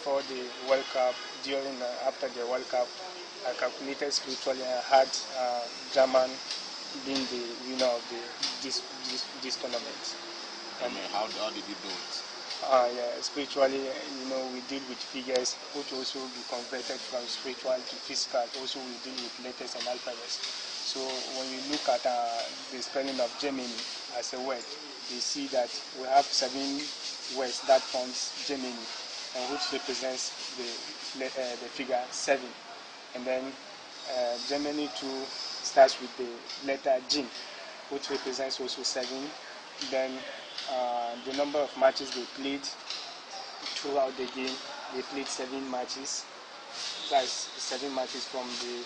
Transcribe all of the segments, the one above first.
before the World Cup, during after the World Cup, I calculated spiritually. I had German being the winner of this tournament. And how did you do it? Yeah, spiritually, we deal with figures, which also be converted from spiritual to physical. Also, we deal with letters and alphabets. So when you look at the spelling of Germany as a word, you see that we have 7 words that forms Germany, and which represents the figure 7. And then Germany too starts with the letter G, which represents also 7. Then the number of matches they played throughout the game, they played 7 matches. That's 7 matches from the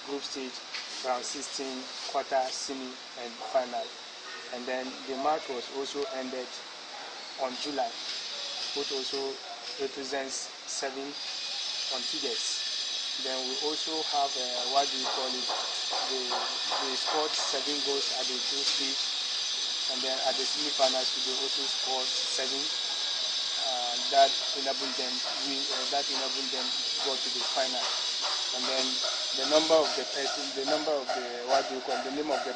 group stage, round 16, quarter, semi, and final. And then the match was also ended on July, which also represents 7 on figures. Then we also have what do you call it? They scored 7 goals at the group stage, and then at the semi-finals they also scored 7. That enabled them go to the final. And then the name of the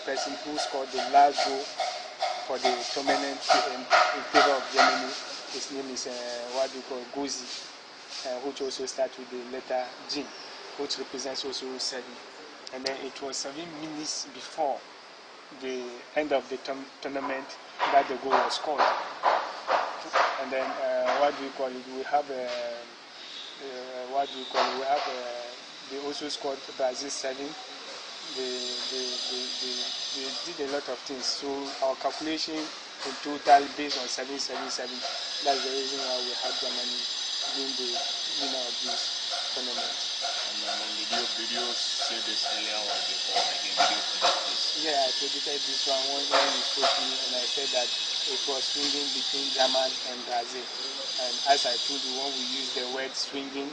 person who scored the last goal for the tournament in favor of Germany, his name is Gozi, which also starts with the letter G, which represents also 7. And then it was 7 minutes before the end of the tournament that the goal was scored. And then we have they also scored Brazil 7. They did a lot of things. So our calculation in total based on 777. That's the reason why we had Germany being the winner of this tournament. And did you say this earlier or before the game? Did you predict this? Yeah, I predicted this one when you spoke to me, and I said that it was swinging between Germany and Brazil. And as I told you, when we use the word swinging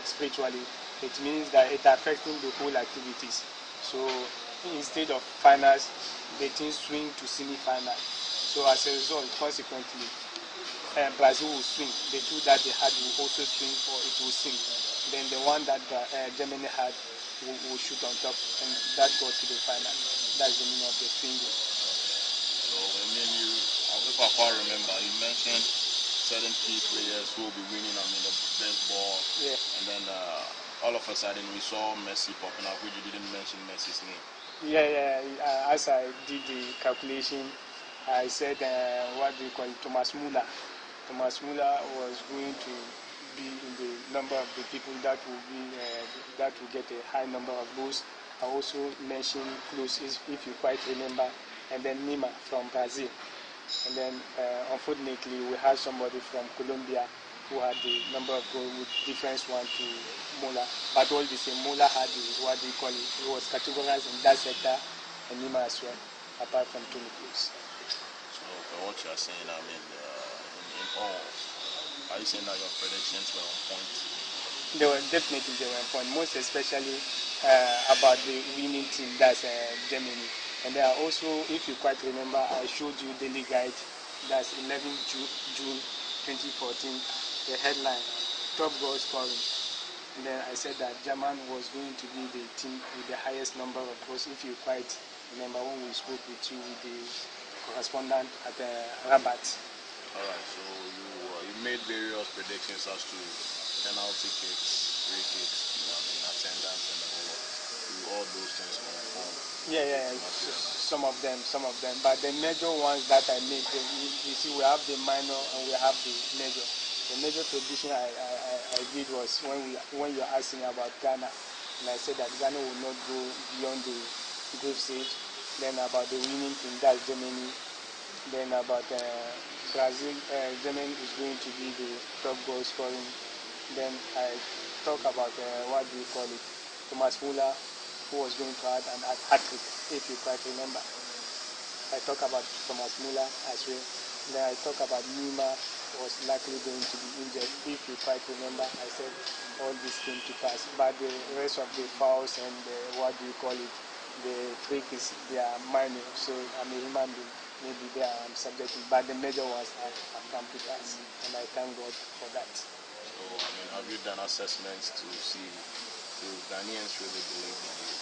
spiritually, it means that it's affecting the whole activities. So instead of finals, the team swing to semi-final. So as a result, consequently, Brazil will swing. The 2 that they had will also swing, or it will sink. Then the one that Germany had will shoot on top, and that got to the final. That's the meaning of the swinging. So, if I can't remember, you mentioned certain key players who will be winning, the best ball. Yeah. And then all of a sudden we saw Messi popping up, which you didn't mention Messi's name. Yeah. As I did the calculation, I said, Thomas Müller. Thomas Müller was going to be in the number of the people that will get a high number of goals. I also mentioned Klose, if you quite remember, and then Neymar from Brazil. And then, unfortunately, we had somebody from Colombia who had the number of goals with difference 1 to Müller. But all the same, Müller had he was categorized in that sector, and Neymar as well, apart from Toni Kroos. So, what you are saying, in all, are you saying that your predictions were on point? They were on point, most especially about the winning team, that's Germany. And there are also, if you quite remember, I showed you the daily guide, that's 11 June 2014, the headline, top goal scoring. And then I said that Germany was going to be the team with the highest number of goals. If you quite remember when we spoke with you with the correspondent at Rabat. Alright, so you made various predictions as to penalty kicks, free kicks, attendance and all those things confirm. Yeah. Some of them. But the major ones that I made, you see, we have the minor and we have the major. The major prediction I did was when you asked me about Ghana, and I said that Ghana will not go beyond the group stage. Then about the winning team, that's Germany. Then about Brazil, Germany is going to be the top goal scoring. Then I talk about Thomas Müller, who was going to add an hat-trick, if you quite remember. I talk about Thomas Müller as well. Then I talk about Neymar was likely going to be injured. If you quite remember, I said all this came to pass. But the rest of the fouls and the free kicks, they are minor. So I'm a human being. Maybe they are subjective. But the major ones have come to pass. And I thank God for that. So have you done assessments to see if Ghanaians really believe in you?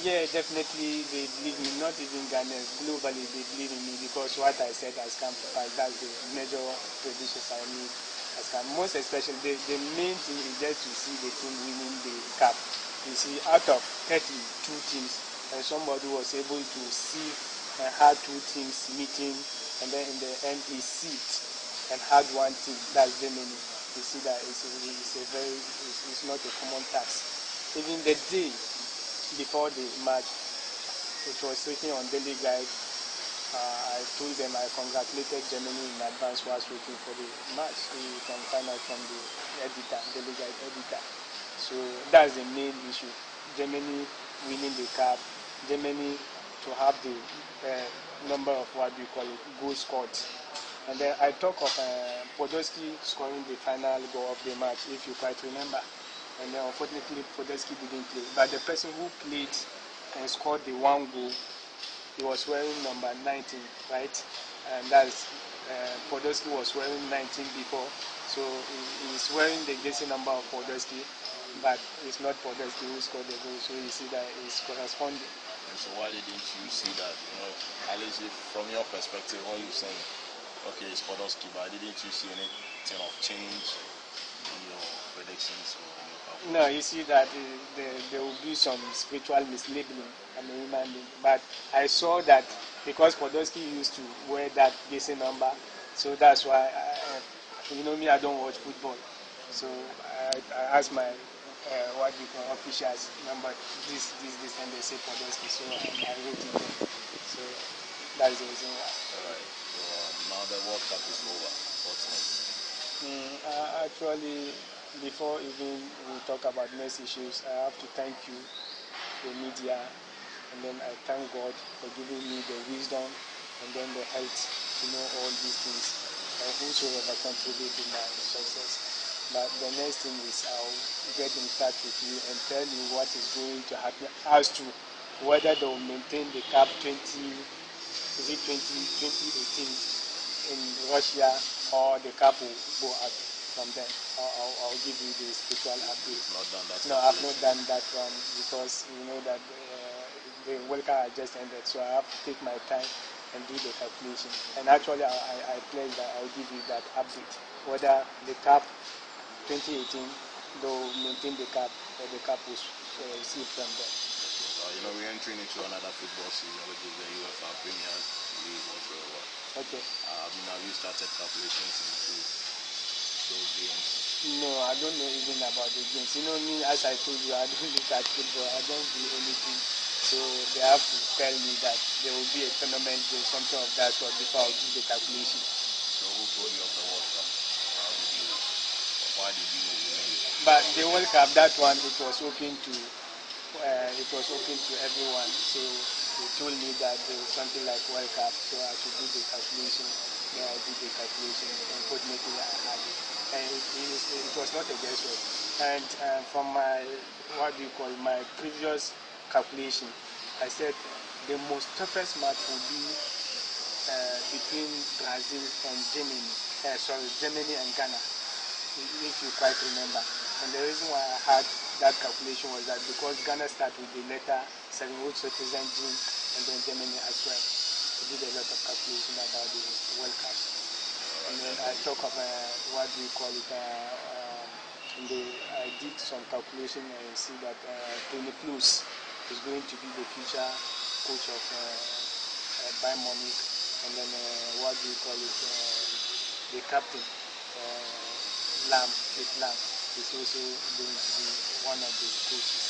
Yeah, definitely they believe me. Not even Ghanaians, globally they believe in me because what I said has come to pass. That's the major predictions I made has come. Most especially, the main thing is just to see the team winning the cup. You see, out of 32 teams, and somebody was able to see and had two teams meeting, and then in the end he seat and had one team. That's Germany. You see that it's not a common task. Even the day before the match, it was written on Daily Guide. I told them I congratulated Germany in advance whilst waiting for the match. You can find out from the editor, Daily Guide editor. So that's the main issue. Germany winning the cup, Germany to have the number of what we call it, goals scored. And then I talk of Podolski scoring the final goal of the match, if you quite remember. And then unfortunately Podolski didn't play. But the person who played and scored the one goal, he was wearing number 19, right? And that's Podolski was wearing 19 before. So he's wearing the jersey number of Podolski, but it's not Podolski who scored the goal. So you see that it's corresponding. And so why didn't you see that? At least if, from your perspective, what you're saying, okay, it's Podolski, but didn't you see anything of change in your predictions or your calculations? No, you see that there will be some spiritual mislabeling. I'm a human being. But I saw that because Podolski used to wear that jersey number, so that's why, me, I don't watch football. So I asked my officials number, this, and they say Podolski, so I wrote it there. So that's the reason why. Alright, so now the World Cup is over. What's next? Actually, before even we talk about next issues, I have to thank you, the media, and then I thank God for giving me the wisdom and then the health to know all these things, and whosoever contribute to my success. But the next thing is I'll get in touch with you and tell you what is going to happen as to whether they will maintain the cup 2018 in Russia, or the cup will go out from them. I'll give you the spiritual update. No, I've not done that one because you know that the World Cup has just ended, so I have to take my time and do the calculation. And actually, I pledge that I'll give you that update, whether the cup 2018 they'll maintain the cup or the cup will receive from them. We're entering into another football season, which is the UEFA Premier League whatsoever. Okay. Have you started calculations into those games? No, I don't know even about the games. You know me, as I told you, I don't look at football. I don't do anything. So they have to tell me that there will be a tournament or something of that sort before I do the calculation. So who told you of the World Cup? Why did you win? But the World Cup, that one, it was open to everyone. So they told me that there was something like World Cup, so I should do the calculation. Then I did the calculation. Unfortunately, I had it, and it was not a guesswork. And from my my previous calculation, I said the most toughest match will be between Brazil and Germany. Germany and Ghana, if you quite remember. And the reason why I had that calculation was that because Ghana started with the letter 7, which represents June, and then Germany as well. I did a lot of calculation about the World Cup. And then I talk of I did some calculation and see that Tony Kroos is going to be the future coach of Bayern Munich, and then the captain, Kate Lam, is also going to be one of the coaches.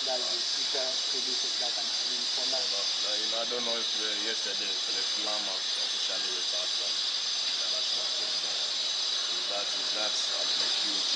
That's the future predicted that I'm seeing for now. I don't know if yesterday Philip Lam officially retired from international football. Is that a POP?